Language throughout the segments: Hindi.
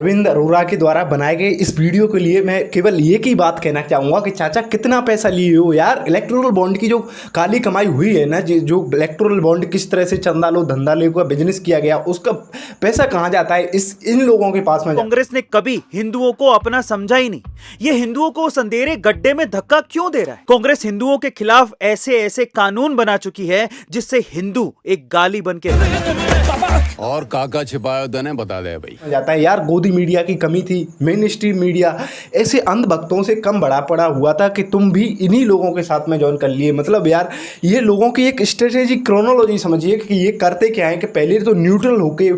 अरविंद अरोड़ा के द्वारा बनाए गए इस वीडियो के लिए मैं केवल एक ही बात कहना चाहूँगा कि चाचा कितना पैसा लिए हो यार। इलेक्टोरल बॉन्ड की जो काली कमाई हुई है ना, जो इलेक्टोरल बॉन्ड किस तरह से चंदा लो धंधा लो का बिजनेस किया गया, उसका पैसा कहाँ जाता है इन लोगों के पास में। कांग्रेस ने कभी हिंदुओं को अपना समझा ही नहीं। ये हिंदुओं को उस अंधेरे गड्ढे में धक्का क्यों दे रहा है? कांग्रेस हिंदुओं के खिलाफ ऐसे ऐसे कानून बना चुकी है जिससे हिंदू एक गाली बन के और काका छिपाया दने बता दे भाई जाता है यार। गोदी मीडिया की कमी थी, मेन स्ट्रीम मीडिया ऐसे अंधभक्तों से कम बड़ा पड़ा हुआ था कि तुम भी इन्हीं लोगों के साथ में ज्वाइन कर लिए। मतलब यार ये लोगों की एक स्ट्रेटेजी क्रोनोलॉजी समझिए कि ये करते क्या है कि पहले तो न्यूट्रल होके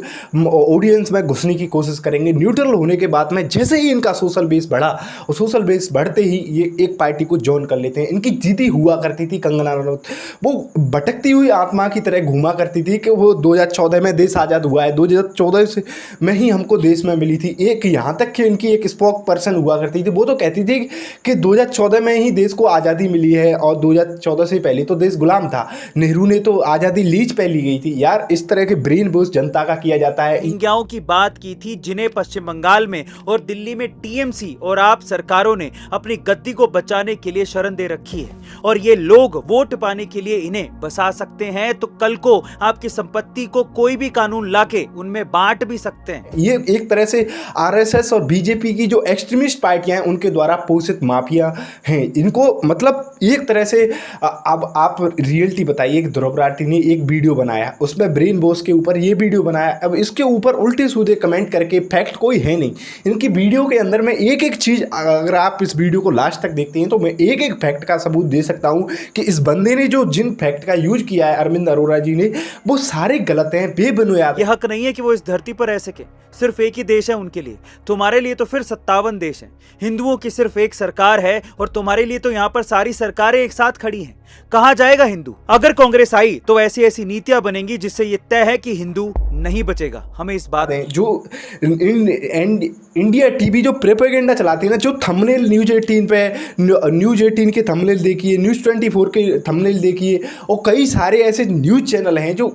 ऑडियंस में घुसने की कोशिश करेंगे। न्यूट्रल होने के बाद में जैसे ही इनका सोशल बेस बढ़ा और सोशल बेस बढ़ते ही ये एक पार्टी को ज्वाइन कर लेते हैं। इनकी जीती हुआ करती थी कंगना रनौत, वो भटकती हुई आत्मा की तरह घूमा करती थी कि वो 2014 में देश आज़ाद हुआ है, 2014 से में ही हमको देश में मिली थी। एक यहाँ तक कि इनकी एक स्पोक पर्सन हुआ करती थी, वो तो कहती थी कि 2014 में ही देश को आज़ादी मिली है और 2014 से पहले तो देश गुलाम था, नेहरू ने तो आज़ादी लीज पे ली गई थी। यार इस तरह के ब्रेन वॉश जनता का किया जाता है। रोहिंग्याओं की बात की थी जिन्हें पश्चिम बंगाल में और दिल्ली में टीएमसी और आप सरकारों ने अपनी गद्दी को बचाने के लिए शरण दे रखी है और ये लोग वोट पाने के लिए इन्हें बसा सकते हैं, तो कल को आपकी संपत्ति को कोई भी कानून लाके उनमें बांट भी सकते हैं। ये एक तरह से आरएसएस और बीजेपी की जो एक्सट्रीमिस्ट पार्टियां हैं उनके द्वारा पोषित माफिया हैं। इनको मतलब एक तरह से अब आप रियलिटी बताइए कि ध्रुव राठी ने एक वीडियो बनाया, उसमें ब्रेन वॉश के ऊपर ये वीडियो बनाया, अब इसके ऊपर उल्टे सीधे कमेंट करके फैक्ट कोई है नहीं। इनकी वीडियो के अंदर में एक एक चीज़, अगर आप इस वीडियो को लास्ट तक देखते हैं तो मैं एक एक फैक्ट का सबूत दे सकता हूँ कि इस बंदे ने जो जिन फैक्ट का यूज किया है अरविंद अरोड़ा जी ने, वो सारे गलत हैं, बेबुनियाद। ये हक नहीं है कि वो इस धरती पर रह सके। सिर्फ एक ही देश है उनके लिए, तुम्हारे लिए तो फिर 57 देश हैं। हिंदुओं की सिर्फ एक सरकार है और तुम्हारे लिए तो यहाँ पर सारी सरकारें एक साथ खड़ी हैं। कहाँ जाएगा हिंदू? अगर कांग्रेस आई तो ऐसी ऐसी नीतियां बनेंगी जिससे ये तय है कि हिंदू नहीं बचेगा। हमें इस बात है जो इंडिया टीवी जो प्रोपेगेंडा चलाती है ना, जो थंबनेल न्यूज़ 18 पे, न्यूज़ 18 के थंबनेल देखिए, न्यूज़ 24 के थंबनेल देखिए, और कई सारे ऐसे न्यूज़ चैनल हैं जो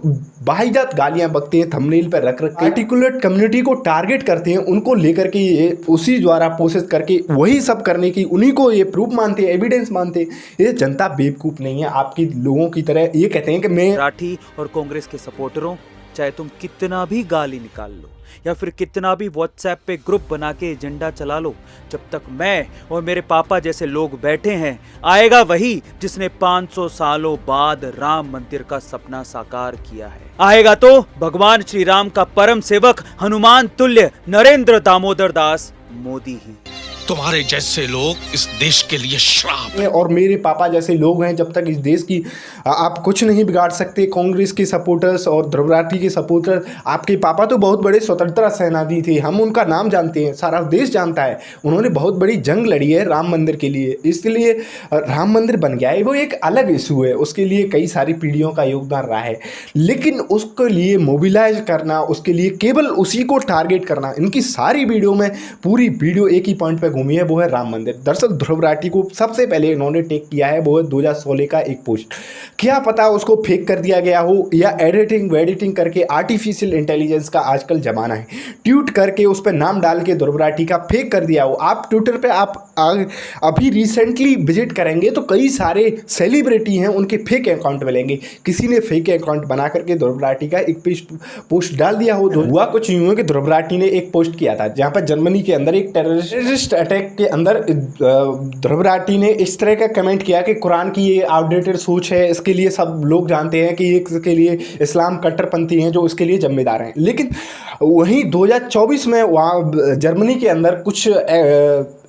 बाहिजात गालियां बकते हैं थंबनेल पर रख रख के, आर्टिकुलेट कम्युनिटी को टारगेट करते हैं, उनको लेकर के ये उसी द्वारा प्रोसेस करके वही सब करने की, उन्हीं को ये प्रूफ मानते हैं, एविडेंस मानते हैं। ये जनता बेवकूफ़ नहीं है आपकी लोगों की तरह। ये कहते हैं कि मैं राठी और कांग्रेस के सपोर्टरों, चाहे तुम कितना भी गाली निकाल लो या फिर कितना भी व्हाट्सएप पे ग्रुप बना के एजेंडा चला लो, जब तक मैं और मेरे पापा जैसे लोग बैठे हैं, आएगा वही जिसने 500 सालों बाद राम मंदिर का सपना साकार किया है। आएगा तो भगवान श्री राम का परम सेवक, हनुमान तुल्य नरेंद्र दामोदर दास मोदी ही। तुम्हारे जैसे लोग इस देश के लिए श्राप है। और मेरे पापा जैसे लोग हैं, जब तक इस देश की आप कुछ नहीं बिगाड़ सकते। कांग्रेस के सपोर्टर्स और ध्रुव राठी के सपोर्टर, आपके पापा तो बहुत बड़े स्वतंत्रता सेनानी थे, हम उनका नाम जानते हैं, सारा देश जानता है। उन्होंने बहुत बड़ी जंग लड़ी है राम मंदिर के लिए, इसलिए राम मंदिर बन गया है, वो एक अलग इशू है, उसके लिए कई सारी पीढ़ियों का योगदान रहा है। लेकिन उसके लिए मोबिलाइज करना, उसके लिए केवल उसी को टारगेट करना, इनकी सारी वीडियो में पूरी वीडियो एक ही पॉइंट पर घूमी है, वो है राम मंदिर। दरअसल ध्रुव राठी को सबसे पहले इन्होंने टेक किया है, वो है 2016 का एक पोस्ट। क्या पता उसको फेक कर दिया गया हो या एडिटिंग करके, आर्टिफिशियल इंटेलिजेंस का आजकल जमाना है, ट्वीट करके उस पर नाम डाल के ध्रुव राठी का फेक कर दिया हो। आप ट्विटर पे आप अभी रिसेंटली विजिट करेंगे तो कई सारे सेलिब्रिटी हैं, उनके फेक अकाउंट मिलेंगे। किसी ने फेक अकाउंट बना करके ध्रुव राठी का एक पोस्ट डाल दिया हो। हुआ कुछ यूं है कि ध्रुव राठी ने एक पोस्ट किया था जहाँ पर जर्मनी के अंदर एक टेररिस्ट अटैक के अंदर ध्रुव राठी ने इस तरह का कमेंट किया कि कुरान की ये आउटडेटेड सोच है, इसके लिए सब लोग जानते हैं कि इसके लिए इस्लाम कट्टरपंथी हैं जो इसके लिए जिम्मेदार हैं। लेकिन वहीं 2024 में वहाँ जर्मनी के अंदर कुछ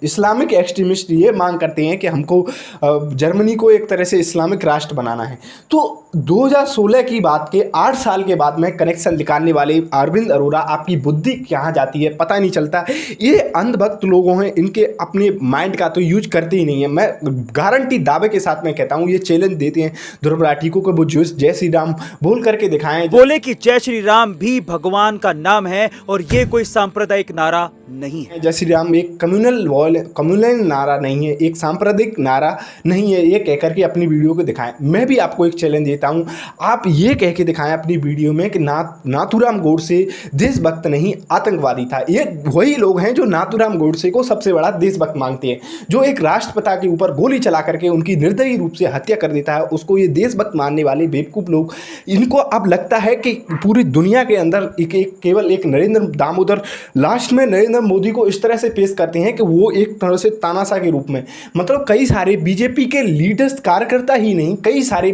इस्लामिक एक्सट्रीमिस्ट ये मांग करते हैं कि हमको जर्मनी को एक तरह से इस्लामिक राष्ट्र बनाना है। तो 2016 की बात के 8 साल के बाद में कनेक्शन निकालने वाले अरविंद अरोड़ा, आपकी बुद्धि कहाँ जाती है पता नहीं चलता। ये अंधभक्त लोगों हैं, इनके अपने माइंड का तो यूज करते ही नहीं है। मैं गारंटी दावे के साथ में कहता हूँ, ये चैलेंज देते हैं ध्रुव राठी को कि वो जय श्री राम बोल करके दिखाएं। बोले कि जय श्री राम भी भगवान का नाम है और ये कोई सांप्रदायिक नारा नहीं है। जय श्री राम एक कम्युनल नारा नहीं है, एक सांप्रदायिक नारा नहीं है, ये कहकर के अपनी वीडियो को दिखाएं। मैं भी आपको एक चैलेंज देता देखता हूँ, आप ये कह के दिखाएं अपनी वीडियो में कि नाथूराम गोडसे देशभक्त नहीं आतंकवादी था। ये वही लोग हैं जो नाथूराम गोडसे को सबसे बड़ा देशभक्त मांगते हैं, जो एक राष्ट्रपिता के ऊपर गोली चला करके उनकी निर्दयी रूप से हत्या कर देता है, उसको ये देशभक्त मानने वाले बेवकूफ़ लोग, इनको अब लगता है कि पूरी दुनिया के अंदर केवल एक नरेंद्र दामोदर, लास्ट में नरेंद्र मोदी को इस तरह से पेश करते हैं कि वो एक तरह से तानाशाह के रूप में, मतलब कई सारे बीजेपी के लीडर्स, कार्यकर्ता ही नहीं, कई सारे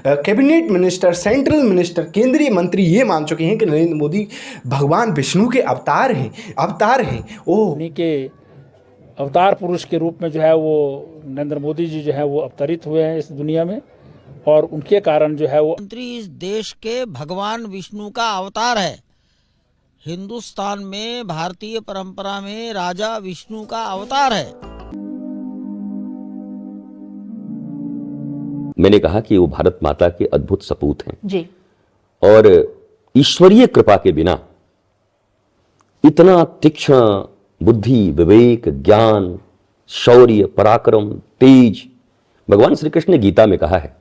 कैबिनेट मिनिस्टर, सेंट्रल मिनिस्टर, केंद्रीय मंत्री ये मान चुके हैं कि नरेंद्र मोदी भगवान विष्णु के अवतार हैं। ओह, उन्हीं के अवतार पुरुष के रूप में जो है वो नरेंद्र मोदी जी जो है वो अवतरित हुए हैं इस दुनिया में, और उनके कारण जो है वो मंत्री इस देश के भगवान विष्णु का अवतार है। हिंदुस्तान में भारतीय परंपरा में राजा विष्णु का अवतार है। मैंने कहा कि वो भारत माता के अद्भुत सपूत हैं जी, और ईश्वरीय कृपा के बिना इतना तीक्ष्ण बुद्धि, विवेक, ज्ञान, शौर्य, पराक्रम, तेज भगवान श्री कृष्ण ने गीता में कहा है।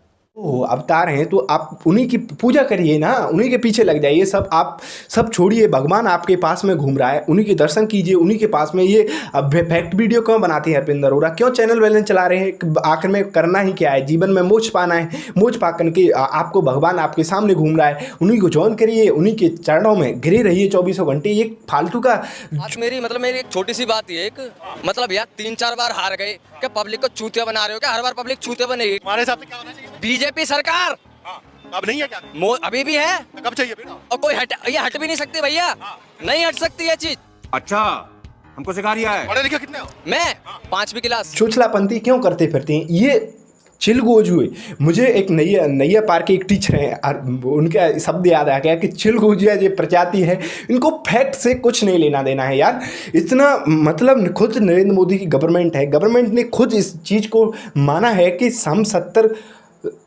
अवतार हैं तो आप उन्हीं की पूजा करिए ना, उन्हीं के पीछे लग जाइए। आप सब छोड़िए, भगवान आपके पास में घूम रहा है, उन्हीं के दर्शन कीजिए, उन्हीं के पास में। ये फैक्ट वीडियो क्यों बनाते हैं अरविंद अरोड़ा, क्यों चैनल वैनल चला रहे हैं? आखिर में करना ही क्या है? जीवन में मोक्ष पाना है। मोक्ष पा करके आपको भगवान आपके सामने घूम रहा है, उन्हीं को ज्वाइन करिए, उन्हीं के चरणों में घिरे रहिए 24 घंटे। ये फालतू का मेरी एक छोटी सी बात ये, मतलब यार 3-4 बार हार गए, क्या पब्लिक को चूतिया बना रहे हो क्या? हर बार पब्लिक चूतिया बनेगी। हमारे हिसाब से क्या होना चाहिए? बीजेपी सरकार अब नहीं है क्या? अभी भी है, कब चाहिए बेटा? और कोई ये हट भी नहीं सकती भैया, नहीं हट सकती ये चीज। अच्छा, हमको सिखा रिया है। पढ़े लिखे कितने हो? मैं 5वीं क्लास। चुचलापंथी क्यों करते फिरते हैं ये चिलगोजुए? मुझे एक नैया पार के एक टीचर हैं, उनका शब्द याद आ गया कि चिलगोजुआ जो प्रजाति है, इनको फैक्ट से कुछ नहीं लेना देना है यार। इतना मतलब खुद नरेंद्र मोदी की गवर्नमेंट है, गवर्नमेंट ने खुद इस चीज़ को माना है कि हम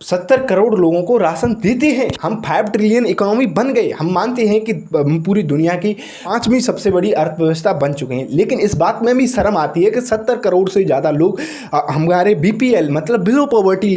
70 करोड़ लोगों को राशन देते हैं, हम 5 ट्रिलियन इकोनॉमी बन गए, हम मानते हैं कि पूरी दुनिया की 5वीं सबसे बड़ी अर्थव्यवस्था बन चुके हैं। लेकिन इस बात में भी शर्म आती है कि 70 करोड़ से ज़्यादा लोग हमारे BPL मतलब बिलो पॉवर्टी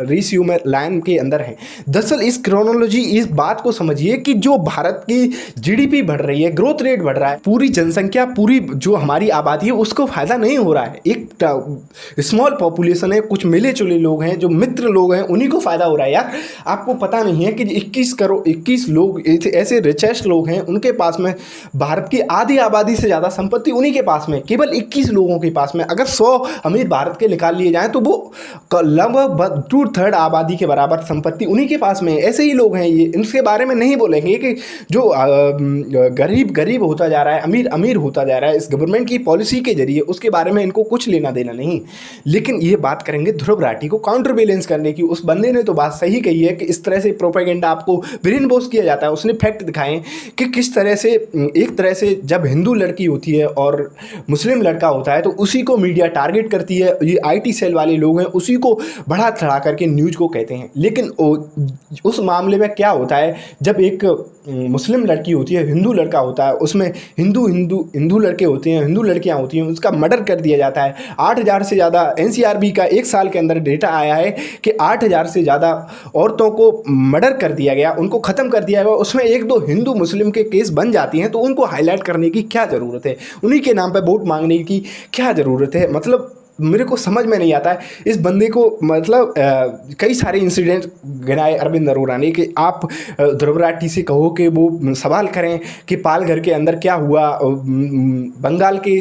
रेशियो में लाइन के अंदर हैं। दरअसल इस क्रोनोलॉजी, इस बात को समझिए कि जो भारत की GDP बढ़ रही है, ग्रोथ रेट बढ़ रहा है, पूरी जनसंख्या, पूरी जो हमारी आबादी है उसको फ़ायदा नहीं हो रहा है। एक स्मॉल पॉपुलेशन है, कुछ मिले जुले लोग हैं, जो मित्र लोग हैं, उन्हीं को फायदा हो रहा है यार। आपको पता नहीं है कि 21 लोग ऐसे रिचेस्ट लोग हैं, उनके पास में भारत की आधी आबादी से ज़्यादा संपत्ति उन्हीं के पास में, केवल 21 लोगों के पास में। अगर 100 अमीर भारत के निकाल लिए जाएं तो वो लगभग 2/3 आबादी के बराबर संपत्ति उन्हीं के पास में। ऐसे ही लोग हैं ये, इनके बारे में नहीं बोलेंगे कि जो गरीब होता जा रहा है, अमीर होता जा रहा है इस गवर्नमेंट की पॉलिसी के जरिए, उसके बारे में इनको कुछ लेना देना नहीं। लेकिन ये बात करेंगे ध्रुव राठी को काउंटर बैलेंस करने की। उस बंदे ने तो बात सही कही है कि इस तरह से प्रोपेगेंडा आपको ब्रेन वॉश किया जाता है। उसने फैक्ट दिखाए कि किस तरह से, एक तरह से जब हिंदू लड़की होती है और मुस्लिम लड़का होता है तो उसी को मीडिया टारगेट करती है। ये IT सेल वाले लोग हैं, उसी को बढ़ा चढ़ा करके न्यूज़ को कहते हैं। लेकिन उस मामले में क्या होता है, जब एक मुस्लिम लड़की होती है, हिंदू लड़का होता है, उसमें हिंदू लड़के होते हैं, हिंदू लड़कियां होती हैं, उसका मर्डर कर दिया जाता है। 8000 से ज़्यादा NCRB का एक साल के अंदर डेटा आया है कि 8000 से ज़्यादा औरतों को मर्डर कर दिया गया, उनको ख़त्म कर दिया गया। उसमें 1-2 हिंदू मुस्लिम के केस बन जाती हैं, तो उनको हाईलाइट करने की क्या ज़रूरत है? उन्हीं के नाम पर वोट मांगने की क्या ज़रूरत है? मतलब मेरे को समझ में नहीं आता है इस बंदे को। मतलब कई सारे इंसिडेंट गिनाए अरविंद अरोड़ा ने कि आप ध्रुव राठी से कहो कि वो सवाल करें कि पालघर के अंदर क्या हुआ, बंगाल के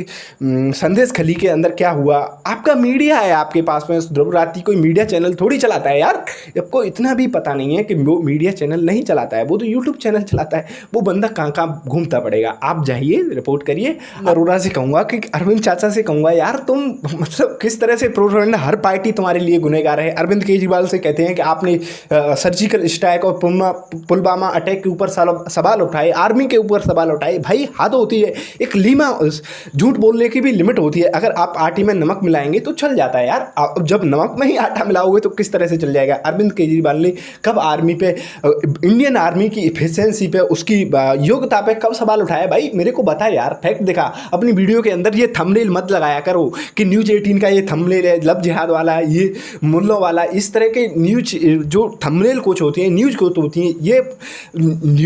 संदेश खली के अंदर क्या हुआ। आपका मीडिया है आपके पास में, ध्रुव राठी कोई मीडिया चैनल थोड़ी चलाता है यार। आपको इतना भी पता नहीं है कि वो मीडिया चैनल नहीं चलाता है, वो तो यूट्यूब चैनल चलाता है। वो बंदा कहाँ कहाँ घूमता पड़ेगा। आप जाइए, रिपोर्ट करिए। अरोड़ा से कहूँगा कि अरविंद चाचा से कहूँगा, यार तुम मतलब किस तरह से प्रोपेगेंडा, हर पार्टी तुम्हारे लिए गुनहगार है। अरविंद केजरीवाल से कहते हैं कि आपने सर्जिकल स्ट्राइक और पुलवामा अटैक के ऊपर सवाल उठाए, आर्मी के ऊपर सवाल उठाए। भाई हद होती है, एक लीमा झूठ बोलने की भी लिमिट होती है। अगर आप आटे में नमक मिलाएंगे तो चल जाता है यार, जब नमक में ही आटा मिलाओगे तो किस तरह से चल जाएगा। अरविंद केजरीवाल ने कब आर्मी पे, इंडियन आर्मी की इफिशिएंसी पे, उसकी योग्यता पे कब सवाल उठाया? भाई मेरे को बता यार, फैक्ट दिखा। अपनी वीडियो के अंदर ये थंबनेल मत लगाया करो कि न्यूज़ 18 19 का ये थंबनेल है, लव जिहाद वाला, ये मुल्लों वाला, इस तरह के न्यूज जो थंबनेल कुछ होती हैं, न्यूज कुछ होती हैं, ये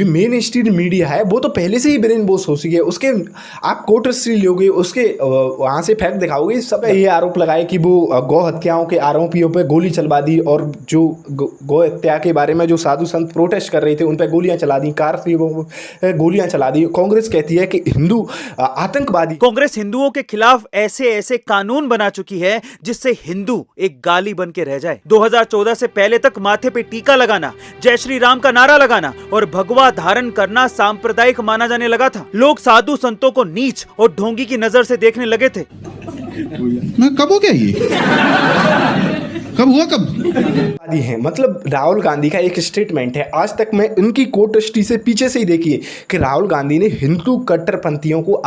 मेन स्ट्रीम मीडिया है, वो तो पहले से ही ब्रेन वॉश हो चुकी है। उसके आप कोर्ट हिस्ट्री लोगे, उसके वहाँ से फैक्ट दिखाओगे, सब ये आरोप लगाए कि वो गौ हत्याओं के आरोपियों पर गोली चलवा दी, और जो गौ हत्या के बारे में जो साधु संत प्रोटेस्ट कर रहे थे उन पर गोलियां चला दी, कार से वो गोलियां चला दी। कांग्रेस कहती है कि हिंदू आतंकवादी। कांग्रेस हिंदुओं के खिलाफ ऐसे ऐसे कानून बना चुकी है जिससे हिंदू एक गाली बन के रह जाए। 2014 से पहले तक माथे पे टीका लगाना, जय श्री राम का नारा लगाना और भगवा धारण करना सांप्रदायिक माना जाने लगा था। लोग साधु संतों को नीच और ढोंगी की नजर से देखने लगे थे। मैं कब हो गया ये? कब हुआ कब? आदि है, मतलब राहुल गांधी का एक स्टेटमेंट है, आज तक मैं इनकी कोर्ट हिस्ट्री से पीछे से ही देखिए कि राहुल गांधी ने हिंदू कट्टरपंथियों को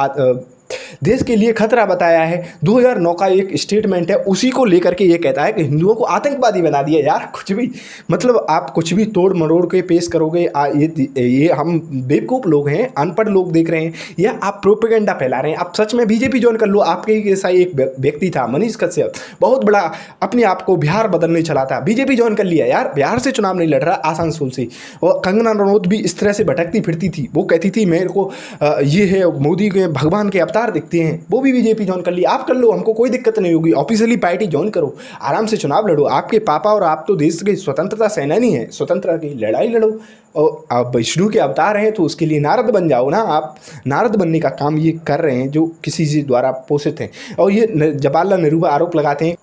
देश के लिए खतरा बताया है। 2009 का एक स्टेटमेंट है, उसी को लेकर के ये कहता है कि हिंदुओं को आतंकवादी बना दिया। यार कुछ भी, मतलब आप कुछ भी तोड़ मरोड़ के पेश करोगे। ये हम बेवकूफ़ लोग हैं, अनपढ़ लोग देख रहे हैं, या आप प्रोपेगेंडा फैला रहे हैं। आप सच में बीजेपी ज्वाइन कर लो। आपके ही जैसा एक व्यक्ति था, मनीष कश्यप, बहुत बड़ा अपने आप को बिहार बदलने चला था, बीजेपी ज्वाइन कर लिया। यार बिहार से चुनाव नहीं लड़ रहा, आसानसोल से। और कंगना रनौत भी इस तरह से भटकती फिरती थी, वो कहती थी मेरे को ये है मोदी के भगवान के अवतार दिखते हैं, वो भी बीजेपी ज्वाइन कर ली। आप कर लो, हमको कोई दिक्कत नहीं होगी। ऑफिशियली पार्टी ज्वाइन करो, आराम से चुनाव लड़ो। आपके पापा और आप तो देश के स्वतंत्रता सेनानी हैं, स्वतंत्रता की लड़ाई लड़ो। और आप विष्णु के अवतार हैं तो उसके लिए नारद बन जाओ ना। आप नारद बनने का काम ये कर रहे हैं जो किसी से द्वारा पोषित हैं। और ये जवाहरलाल नेहरू पर आरोप लगाते हैं,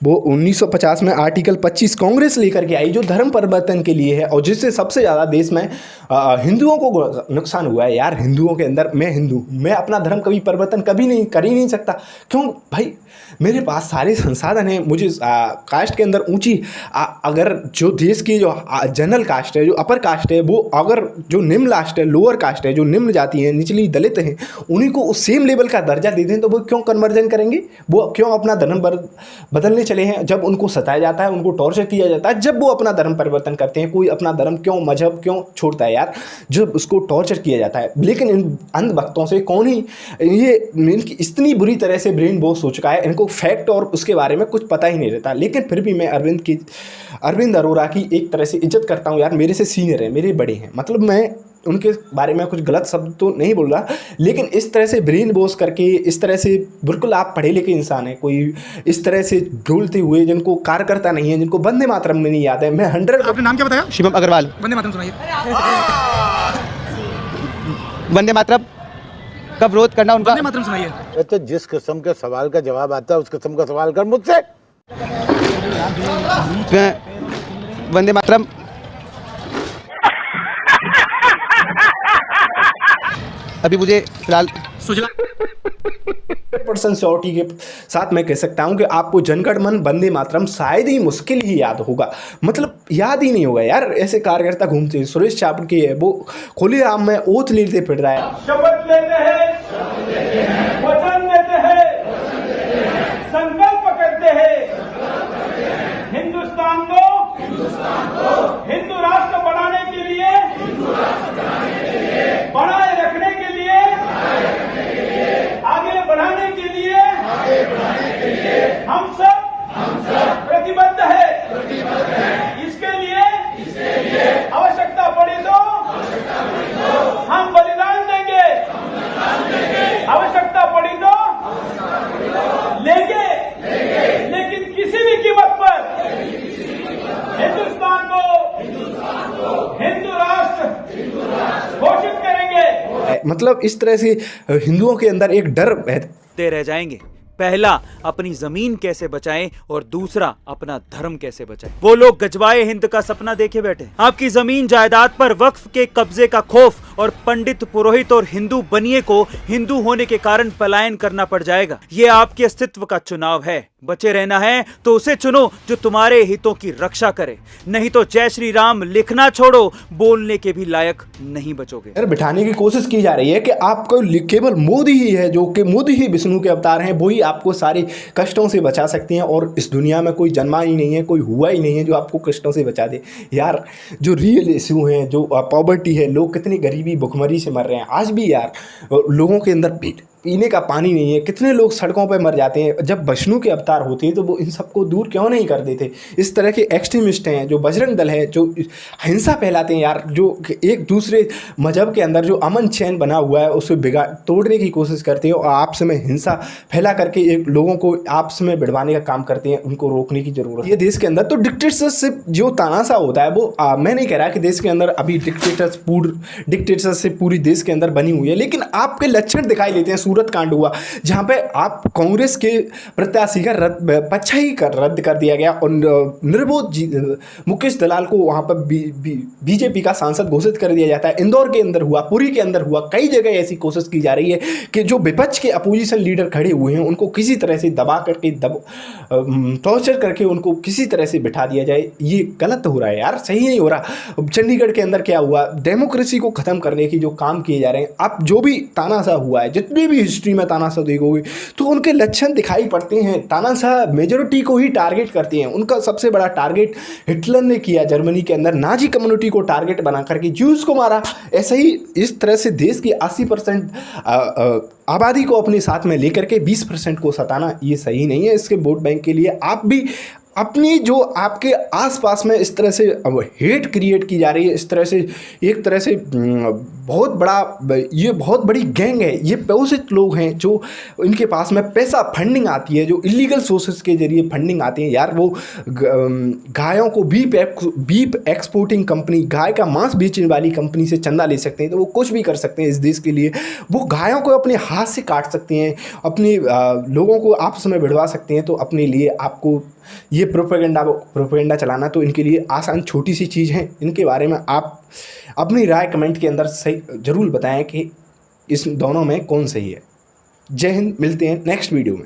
वो 1950 में आर्टिकल 25 कांग्रेस लेकर के आई जो धर्म परिवर्तन के लिए है, और जिससे सबसे ज़्यादा देश में हिंदुओं को नुकसान हुआ है। यार हिंदुओं के अंदर, मैं हिंदू, मैं अपना धर्म कभी परिवर्तन कभी नहीं कर ही नहीं सकता। क्यों भाई, मेरे पास सारे संसाधन हैं। मुझे कास्ट के अंदर ऊंची, अगर जो देश की जो जनरल कास्ट है, जो अपर कास्ट है, वो अगर जो निम्न कास्ट है, लोअर कास्ट है, जो निम्न जाति है, निचली दलित हैं, उन्हीं को उस सेम लेवल का दर्जा दे दें तो वो क्यों कन्वर्जन करेंगे? वो क्यों अपना धर्म बदलने चले हैं? जब उनको सताया जाता है, उनको टॉर्चर किया जाता है, जब वो अपना धर्म परिवर्तन करते हैं। कोई अपना धर्म क्यों, मजहब क्यों छोड़ता है यार, जब उसको टॉर्चर किया जाता है। लेकिन इन अंधभक्तों से कौन ही, ये इनकी इतनी बुरी तरह से ब्रेन वॉश हो चुका है, इनको फैक्ट और उसके बारे में कुछ पता ही नहीं रहता। लेकिन फिर भी मैं अरविंद अरोड़ा की एक तरह से इज्जत करता हूँ। यार मेरे से सीनियर हैं, मेरे बड़े हैं, मतलब मैं उनके बारे में कुछ गलत शब्द तो नहीं बोल रहा, लेकिन इस तरह से ब्रेन वॉश करके, इस तरह से बिल्कुल आप पढ़े लिखे इंसान हैं, कोई इस तरह से बोलते हुए जिनको कार्यकर्ता नहीं है, जिनको वंदे मातरम में नहीं याद है। मैं 100। आपने नाम क्या बताया? शिवम अग्रवाल। वंदे मातरम सुनाइए। वंदे मातरम का विरोध करना उनका। वंदे मातरम सुनाइए। तो जिस किस्म के सवाल का जवाब आता है उस किस्म का सवाल कर मुझसे। वंदे मातरम। अभी मुझे फिलहाल 100% श्योरिटी के साथ मैं कह सकता हूं कि आपको जनगण मन वंदे मातरम शायद ही मुश्किल ही याद होगा, मतलब याद ही नहीं होगा। यार ऐसे कार्यकर्ता घूमते हैं, सुरेश चावल के है, वो खुलेआम में ओथ लेते फिर रहा है। शपथ लेते हैं, वचन देते हैं, संकल्प करते हैं, हिंदुस्तान को हिंदू राष्ट्र बनाने के लिए, बनाए रखने के लिए, आगे बढ़ाने के लिए हम सब प्रतिबद्ध है। इसके लिए आवश्यकता पड़ी तो हम बलिदान देंगे, आवश्यकता पड़ी तो लेंगे, लेकिन किसी भी कीमत पर हिंदुस्तान को हिंदू राष्ट्र घोषित करेंगे। मतलब इस तरह से हिंदुओं के अंदर एक डर ते रह जाएंगे। पहला, अपनी जमीन कैसे बचाएं, और दूसरा, अपना धर्म कैसे बचाएं। वो लोग गजवाए हिंद का सपना देखे बैठे। आपकी जमीन जायदाद पर वक्फ के कब्जे का खौफ और पंडित पुरोहित और हिंदू बनिए को हिंदू होने के कारण पलायन करना पड़ जाएगा। ये आपके अस्तित्व का चुनाव है। बचे रहना है तो उसे चुनो जो तुम्हारे हितों की रक्षा करे, नहीं तो जय श्री राम लिखना छोड़ो, बोलने के भी लायक नहीं बचोगे। यार बिठाने की कोशिश की जा रही है कि आपको केवल मोदी ही है, जो कि मोदी ही विष्णु के अवतार हैं, वही आपको सारे कष्टों से बचा सकती हैं, और इस दुनिया में कोई जन्मा ही नहीं है, कोई हुआ ही नहीं है जो आपको कष्टों से बचा दे। यार जो रियल इशू हैं, जो पॉवर्टी है, लोग कितनी गरीबी भुखमरी से मर रहे हैं आज भी। यार लोगों के अंदर पीने का पानी नहीं है, कितने लोग सड़कों पर मर जाते हैं। जब विष्णु के अवतार होते हैं तो वो इन सबको दूर क्यों नहीं कर देते। इस तरह के एक्सट्रीमिस्ट हैं जो बजरंग दल है, जो हिंसा फैलाते हैं यार, जो एक दूसरे मजहब के अंदर जो अमन चैन बना हुआ है उसे तोड़ने की कोशिश करते हैं और आपस में हिंसा फैला करके एक लोगों को आपस में भिड़वाने का काम करते हैं। उनको रोकने की जरूरत है। ये देश के अंदर तो डिक्टेटरशिप जो तानाशाह होता है वो मैं नहीं कह रहा कि देश के अंदर अभी डिक्टेटरशिप पूरी देश के अंदर बनी हुई है, लेकिन आपके लक्षण दिखाई देते हैं। सूरत कांड हुआ जहां पे आप कांग्रेस के प्रत्याशी का रद्द कर दिया गया और निर्बोध मुकेश दलाल को वहां पर बीजेपी का सांसद घोषित कर दिया जाता है। इंदौर के अंदर हुआ, पुरी के अंदर हुआ, कई जगह ऐसी कोशिश की जा रही है कि जो विपक्ष के अपोजिशन लीडर खड़े हुए हैं उनको किसी तरह से दबा करके टॉर्चर करके उनको किसी तरह से बिठा दिया जाए। ये गलत हो रहा है यार, सही नहीं हो रहा। चंडीगढ़ के अंदर क्या हुआ, डेमोक्रेसी को ख़त्म करने की जो काम किए जा रहे हैं, अब जो भी तानाशाह हुआ है, जितनी भी हिस्ट्री में तानाशाह देखोगे तो उनके लक्षण दिखाई पड़ते हैं। तानाशाह मेजोरिटी को ही टारगेट करते हैं। उनका सबसे बड़ा टारगेट हिटलर ने किया जर्मनी के अंदर, नाजी कम्युनिटी को टारगेट बना करके ज्यूज को मारा। ऐसे ही इस तरह से देश की 80% आबादी को अपने साथ में लेकर के 20% को सताना ये सही नहीं है। इसके वोट बैंक के लिए आप भी अपनी जो आपके आसपास में इस तरह से हेट क्रिएट की जा रही है, इस तरह से एक तरह से बहुत बड़ी गैंग है। ये पोषित लोग हैं जो इनके पास में पैसा फंडिंग आती है, जो इलीगल सोर्सेज के जरिए फंडिंग आती है यार। वो गायों को बीफ एक्सपोर्टिंग कंपनी, गाय का मांस बेचने वाली कंपनी से चंदा ले सकते हैं तो वो कुछ भी कर सकते हैं इस देश के लिए। वो गायों को अपने हाथ से काट सकते हैं, अपने लोगों को आपस में भिड़वा सकते हैं। तो अपने लिए आपको ये प्रोपेगेंडा चलाना तो इनके लिए आसान छोटी सी चीज़ है। इनके बारे में आप अपनी राय कमेंट के अंदर सही ज़रूर बताएं कि इस दोनों में कौन सही है। जय हिंद, मिलते हैं नेक्स्ट वीडियो में।